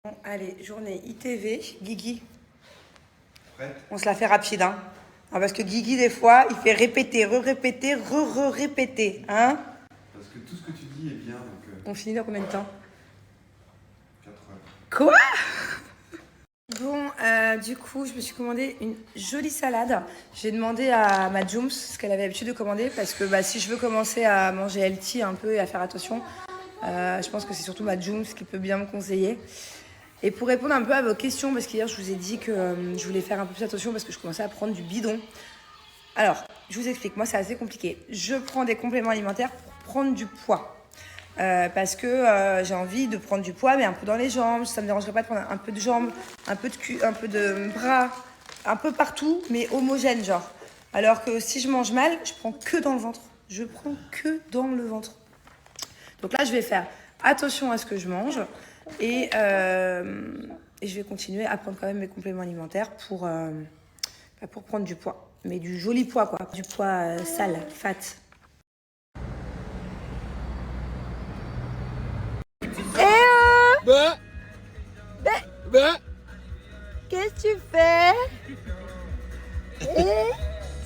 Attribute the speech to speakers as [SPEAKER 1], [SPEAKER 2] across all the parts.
[SPEAKER 1] Bon, allez, journée ITV, Guigui.
[SPEAKER 2] Prête?
[SPEAKER 1] On se la fait rapide, hein. Non, parce que Guigui, des fois, il fait répéter, re-répéter, re-répéter, hein.
[SPEAKER 2] Parce que tout ce que tu dis est bien, donc
[SPEAKER 1] On finit dans combien de temps?
[SPEAKER 2] 4 heures.
[SPEAKER 1] Quoi? Bon, du coup, je me suis commandé une jolie salade. J'ai demandé à ma Jooms ce qu'elle avait l'habitude de commander parce que si je veux commencer à manger healthy un peu et à faire attention, je pense que c'est surtout ma Jooms qui peut bien me conseiller. Et pour répondre un peu à vos questions, parce qu'hier je vous ai dit que je voulais faire un peu plus attention parce que je commençais à prendre du bidon. Alors, je vous explique, moi c'est assez compliqué. Je prends des compléments alimentaires pour prendre du poids. Parce que j'ai envie de prendre du poids, mais un peu dans les jambes. Ça me dérangerait pas de prendre un peu de jambes, un peu de cul, un peu de bras, un peu partout, mais homogène genre. Alors que si je mange mal, je prends que dans le ventre. Je prends que dans le ventre. Donc là, je vais faire attention à ce que je mange et je vais continuer à prendre quand même mes compléments alimentaires pour prendre du poids. Mais du joli poids, quoi. Du poids sale, fat. Qu'est-ce que tu fais?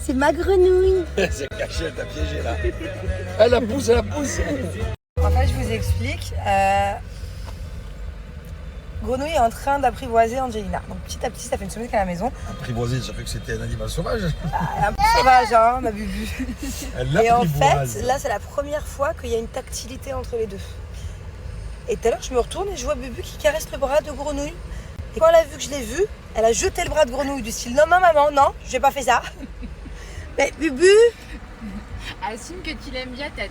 [SPEAKER 1] C'est ma grenouille.
[SPEAKER 3] C'est caché, elle t'a piégé là. Elle la pousse, elle la pousse.
[SPEAKER 1] En fait, je vous explique. Grenouille est en train d'apprivoiser Angelina. Donc petit à petit, ça fait une semaine qu'elle est à la maison.
[SPEAKER 3] Apprivoisé, j'ai cru que c'était un animal sauvage.
[SPEAKER 1] Elle est un peu sauvage, hein, ma bubu.
[SPEAKER 3] Elle
[SPEAKER 1] Et en
[SPEAKER 3] l'apprivoise.
[SPEAKER 1] fait, là, c'est la première fois qu'il y a une tactilité entre les deux. Et tout à l'heure, je me retourne et je vois Bubu qui caresse le bras de Grenouille. Et quand elle a vu que je l'ai vu, elle a jeté le bras de Grenouille du style « Non, non, maman, non, j'ai pas fait ça. » Mais Bubu,
[SPEAKER 4] Assume que tu l'aimes bien, ta.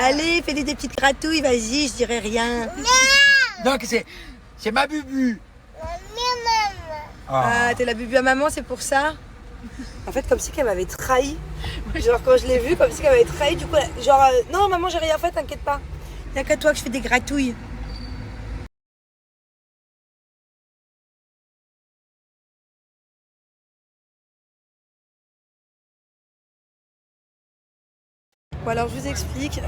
[SPEAKER 1] allez, fais-lui des petites gratouilles, vas-y, je dirai rien.
[SPEAKER 3] Non, que c'est ma bubu.
[SPEAKER 1] Ah, t'es la Bubu à maman, c'est pour ça? En fait, comme si qu'elle m'avait trahi. Genre, quand je l'ai vue, comme si qu'elle m'avait trahi. Du coup, genre, non, maman, j'ai rien fait, t'inquiète pas. Y'a qu'à toi que je fais des gratouilles. Bon, alors, je vous explique.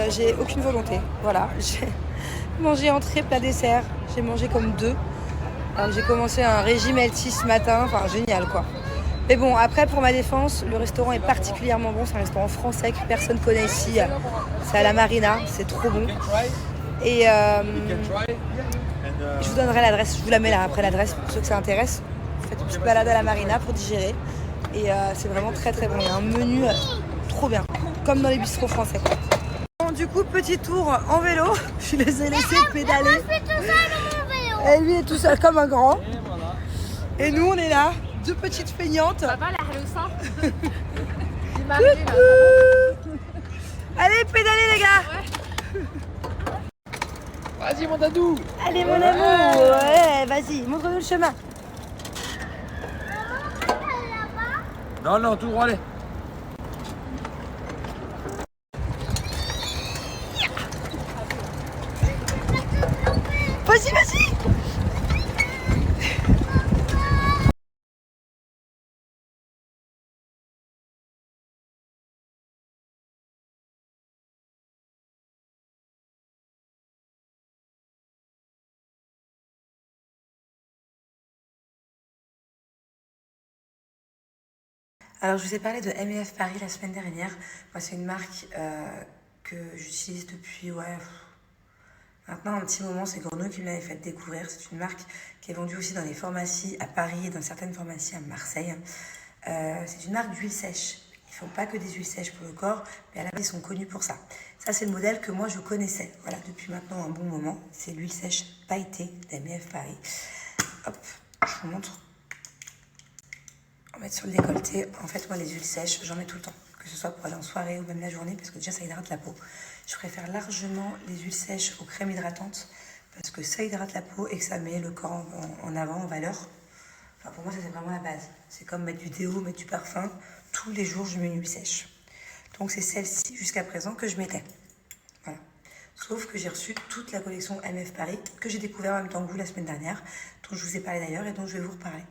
[SPEAKER 1] J'ai aucune volonté. Voilà. J'ai mangé entrée, plat, dessert. J'ai mangé comme deux. J'ai commencé un régime healthy ce matin. Enfin, génial, quoi. Mais bon, après, pour ma défense, le restaurant est particulièrement bon. C'est un restaurant français que personne connaît ici. C'est à la Marina. C'est trop bon. Et je vous donnerai l'adresse. Je vous la mets là après l'adresse pour ceux que ça intéresse. Vous faites une petite balade à la Marina pour digérer. Et c'est vraiment très très bon. Il y a un menu trop bien. Comme dans les bistrots français, quoi. Bon, du coup, petit tour en vélo. Je les ai laissés pédaler.
[SPEAKER 5] Je suis tout seul dans mon vélo.
[SPEAKER 1] Et lui est tout seul comme un grand. Et nous, on est là. Deux petites feignantes.
[SPEAKER 4] Ça va la haloussa?
[SPEAKER 1] Allez, pédalez les gars.
[SPEAKER 3] Vas-y, mon dadou.
[SPEAKER 1] Allez, mon amour. Ouais, vas-y, montre-nous le chemin.
[SPEAKER 3] Non, non, tout droit, allez.
[SPEAKER 1] Vas-y, vas-y. Alors, je vous ai parlé de MEF Paris la semaine dernière. Moi, c'est une marque que j'utilise depuis, maintenant un petit moment. C'est Grenouille qui me l'avait fait découvrir. C'est une marque qui est vendue aussi dans les pharmacies à Paris et dans certaines pharmacies à Marseille. C'est une marque d'huile sèche. Ils font pas que des huiles sèches pour le corps, mais à la base, ils sont connus pour ça. Ça, c'est le modèle que moi, je connaissais. Voilà, depuis maintenant un bon moment. C'est l'huile sèche pailletée d'MEF Paris. Hop, je vous montre. On va mettre sur le décolleté. En fait, moi, les huiles sèches, j'en mets tout le temps. Que ce soit pour aller en soirée ou même la journée, parce que déjà, ça hydrate la peau. Je préfère largement les huiles sèches aux crèmes hydratantes, parce que ça hydrate la peau et que ça met le corps en avant, en valeur. Enfin, pour moi, ça, c'est vraiment la base. C'est comme mettre du déo, mettre du parfum. Tous les jours, je mets une huile sèche. Donc, c'est celle-ci, jusqu'à présent, que je mettais. Voilà. Sauf que j'ai reçu toute la collection MEF Paris, que j'ai découvert en même temps que vous la semaine dernière, dont je vous ai parlé d'ailleurs et dont je vais vous reparler.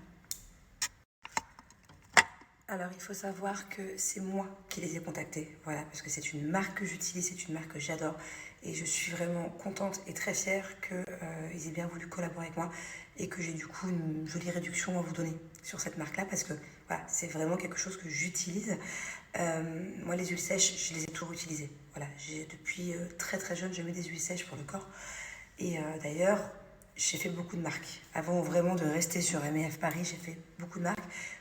[SPEAKER 1] Alors, il faut savoir que c'est moi qui les ai contactés, voilà, parce que c'est une marque que j'utilise, c'est une marque que j'adore. Et je suis vraiment contente et très fière qu'ils aient bien voulu collaborer avec moi et que j'ai du coup une jolie réduction à vous donner sur cette marque-là parce que voilà, c'est vraiment quelque chose que j'utilise. Moi, les huiles sèches, je les ai toujours utilisées. Voilà, depuis très très jeune, je mets des huiles sèches pour le corps. Et d'ailleurs, j'ai fait beaucoup de marques. Avant vraiment de rester sur MEF Paris, j'ai fait beaucoup de marques.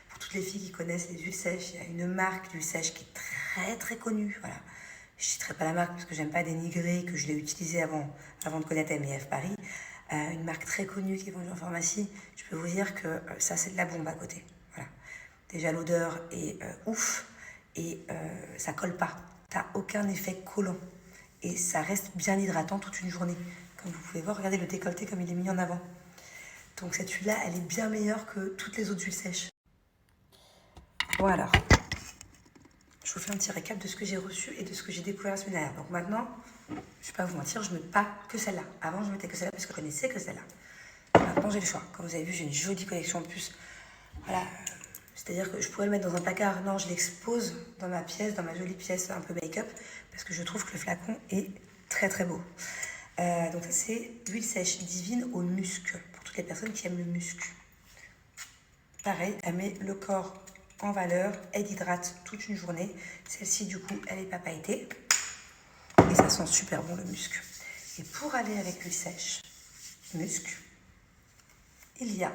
[SPEAKER 1] Pour toutes les filles qui connaissent les huiles sèches, il y a une marque d'huile sèche qui est très très connue. Voilà. Je ne citerai pas la marque parce que j'aime pas dénigrer, que je l'ai utilisée avant de connaître MEF Paris. Une marque très connue qui est vendue en pharmacie. Je peux vous dire que ça, c'est de la bombe à côté. Voilà. Déjà, l'odeur est ouf et ça colle pas. T'as aucun effet collant. Et ça reste bien hydratant toute une journée. Comme vous pouvez voir, regardez le décolleté comme il est mis en avant. Donc cette huile-là, elle est bien meilleure que toutes les autres huiles sèches. Voilà. Je vous fais un petit récap de ce que j'ai reçu et de ce que j'ai découvert la semaine dernière. Donc maintenant, je ne vais pas vous mentir, je ne mets pas que celle-là. Avant, je mettais que celle-là parce que je connaissais que celle-là. Maintenant, j'ai le choix. Comme vous avez vu, j'ai une jolie collection en plus. Voilà. C'est-à-dire que je pourrais le mettre dans un placard. Non, je l'expose dans ma pièce, dans ma jolie pièce un peu make-up, parce que je trouve que le flacon est très très beau. Donc ça, c'est l'huile sèche divine au musc, pour toutes les personnes qui aiment le musc. Pareil, elle met le corps en valeur, elle hydrate toute une journée. Celle-ci, du coup, elle est pas pailletée. Et ça sent super bon le musc. Et pour aller avec l'huile sèche, musc, il y a...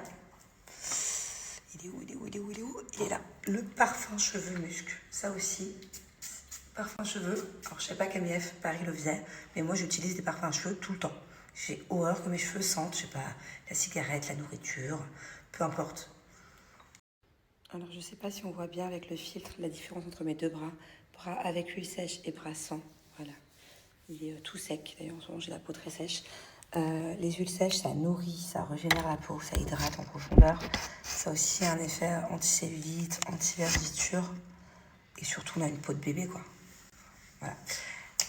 [SPEAKER 1] Il est là. Le parfum cheveux musc. Ça aussi, parfum cheveux. Alors, je sais pas qu'MF Paris le faisait, mais moi, j'utilise des parfums cheveux tout le temps. J'ai horreur que mes cheveux sentent, je sais pas, la cigarette, la nourriture, peu importe. Alors, je sais pas si on voit bien avec le filtre la différence entre mes deux bras. Bras avec huile sèche et bras sans. Voilà. Il est tout sec. D'ailleurs, en ce moment, j'ai la peau très sèche. Les huiles sèches, ça nourrit, ça régénère la peau, ça hydrate en profondeur. Ça a aussi un effet anti-cellulite, anti-vergeture. Et surtout, on a une peau de bébé, quoi. Voilà.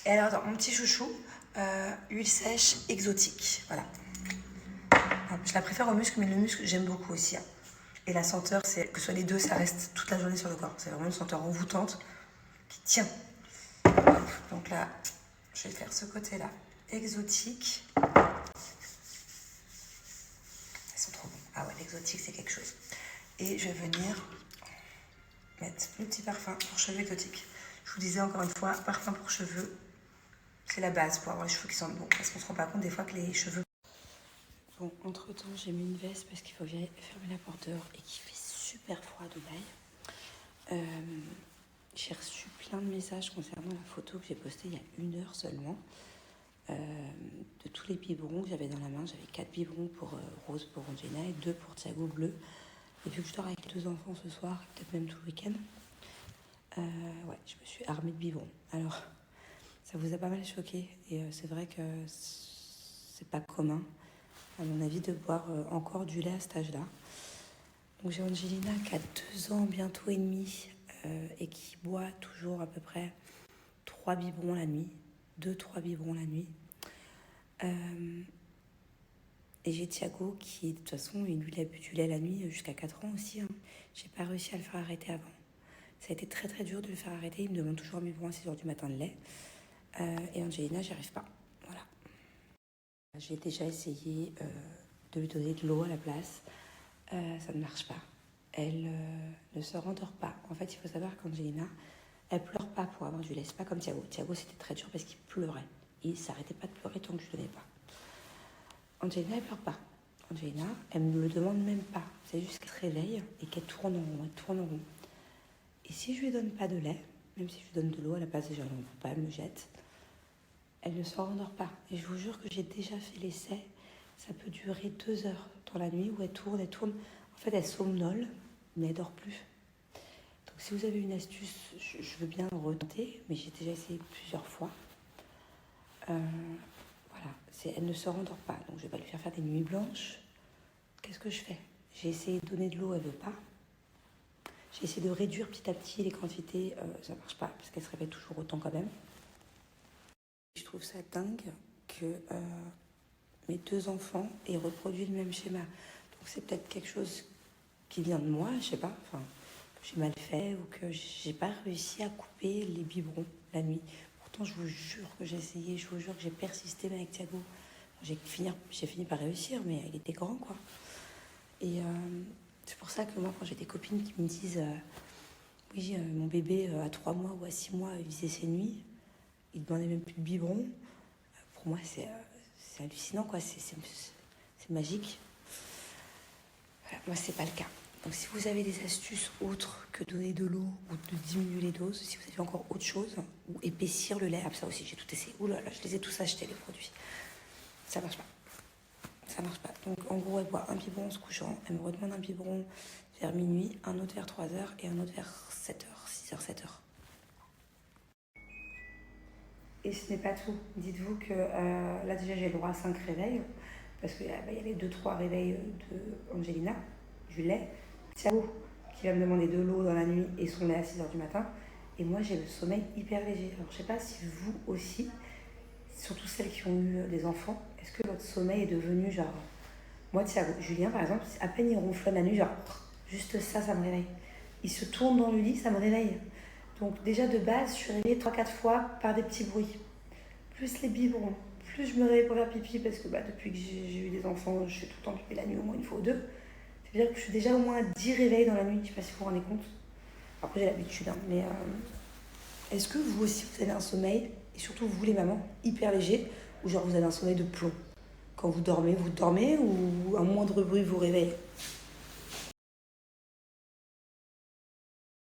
[SPEAKER 1] Et alors, attends, mon petit chouchou, huile sèche exotique. Voilà. Je la préfère au musc, mais le musc, j'aime beaucoup aussi. Hein. Et la senteur, c'est que ce soit les deux, ça reste toute la journée sur le corps. C'est vraiment une senteur envoûtante qui tient. Donc là, je vais faire ce côté-là. Exotique. Elles sont trop bons. Ah ouais, l'exotique, c'est quelque chose. Et je vais venir mettre le petit parfum pour cheveux exotiques. Je vous disais encore une fois, parfum pour cheveux, c'est la base pour avoir les cheveux qui sentent bon. Parce qu'on se rend pas compte des fois que les cheveux... Bon, entre-temps, j'ai mis une veste parce qu'il faut fermer la porte dehors et qu'il fait super froid à Dubaï. J'ai reçu plein de messages concernant la photo que j'ai postée il y a 1 heure seulement. De tous les biberons que j'avais dans la main, j'avais 4 biberons pour Rose pour Angelina et 2 pour Thiago bleu. Et vu que je dors avec 2 enfants ce soir, peut-être même tout le week-end, ouais, je me suis armée de biberons. Alors, ça vous a pas mal choqué et c'est vrai que c'est pas commun, à mon avis, de boire encore du lait à cet âge-là. Donc j'ai Angelina qui a 2 ans, bientôt et demi, et qui boit toujours à peu près 3 biberons la nuit. 2-3 biberons la nuit. Et j'ai Thiago qui, de toute façon, il a bu du lait la nuit jusqu'à 4 ans aussi. Hein. J'ai pas réussi à le faire arrêter avant. Ça a été très très dur de le faire arrêter. Il me demande toujours un biberon à 6 h du matin de lait. Et Angelina, j'y arrive pas. Voilà. J'ai déjà essayé de lui donner de l'eau à la place. Ça ne marche pas. Elle ne se rendort pas. En fait, il faut savoir qu'Angelina, elle pleure pas pour avoir du lait. C'est pas comme Thiago. Thiago, c'était très dur parce qu'il pleurait. Il s'arrêtait pas de pleurer tant que je ne donnais pas. Angelina, elle pleure pas. Angelina, elle ne me le demande même pas. C'est juste qu'elle se réveille et qu'elle tourne en rond. Elle tourne en rond. Et si je lui donne pas de lait, même si je lui donne de l'eau à la place, déjà, non, pas, elle me jette. Elle ne se rendort pas. Et je vous jure que j'ai déjà fait l'essai. Ça peut durer 2 heures dans la nuit où elle tourne, elle tourne. En fait, elle somnole, mais elle dort plus. Donc, si vous avez une astuce, je veux bien retenter, mais j'ai déjà essayé plusieurs fois. Voilà, elle ne se rendort pas. Donc, je vais pas lui faire des nuits blanches. Qu'est-ce que je fais? J'ai essayé de donner de l'eau, elle veut pas. J'ai essayé de réduire petit à petit les quantités. Ça marche pas, parce qu'elle se réveille toujours autant quand même. Je trouve ça dingue que mes 2 enfants aient reproduit le même schéma. Donc, c'est peut-être quelque chose qui vient de moi, je sais pas. Enfin, que j'ai mal fait ou que j'ai pas réussi à couper les biberons la nuit. Pourtant, je vous jure que j'ai essayé, je vous jure que j'ai persisté avec Thiago. J'ai fini par réussir, mais il était grand, quoi. Et c'est pour ça que moi, quand j'ai des copines qui me disent oui, mon bébé à 3 mois ou à 6 mois, il faisait ses nuits, il demandait même plus de biberon. Pour moi, c'est hallucinant, quoi. C'est magique. Voilà, moi, c'est pas le cas. Donc, si vous avez des astuces autres que donner de l'eau ou de diminuer les doses, si vous avez encore autre chose, ou épaissir le lait, ça aussi, j'ai tout essayé. Ouh là là, je les ai tous achetés, les produits. Ça marche pas. Ça marche pas. Donc, en gros, elle boit un biberon en se couchant. Elle me redemande un biberon vers minuit, un autre vers 3h et un autre vers 7h, 6h, 7h. Et ce n'est pas tout. Dites-vous que là, déjà, j'ai le droit à 5 réveils. Parce qu'il y a les 2-3 réveils de Angelina, du lait. Thiago, qui va me demander de l'eau dans la nuit et son lait à 6h du matin. Et moi, j'ai le sommeil hyper léger. Alors, je sais pas si vous aussi, surtout celles qui ont eu des enfants, est-ce que votre sommeil est devenu genre... Moi, Thiago, Julien, par exemple, à peine il ronfle la nuit, genre, juste ça me réveille. Il se tourne dans le lit, ça me réveille. Donc déjà, de base, je suis réveillée 3-4 fois par des petits bruits. Plus les biberons, plus je me réveille pour faire pipi, parce que depuis que j'ai eu des enfants, je fais tout le temps pipi la nuit, au moins une fois ou deux. C'est-à-dire que je suis déjà au moins à 10 réveils dans la nuit, je sais pas si vous vous rendez compte. Après, j'ai l'habitude, hein, mais est-ce que vous aussi, vous avez un sommeil, et surtout vous les mamans, hyper léger, ou genre vous avez un sommeil de plomb? Quand vous dormez ou un moindre bruit vous réveille?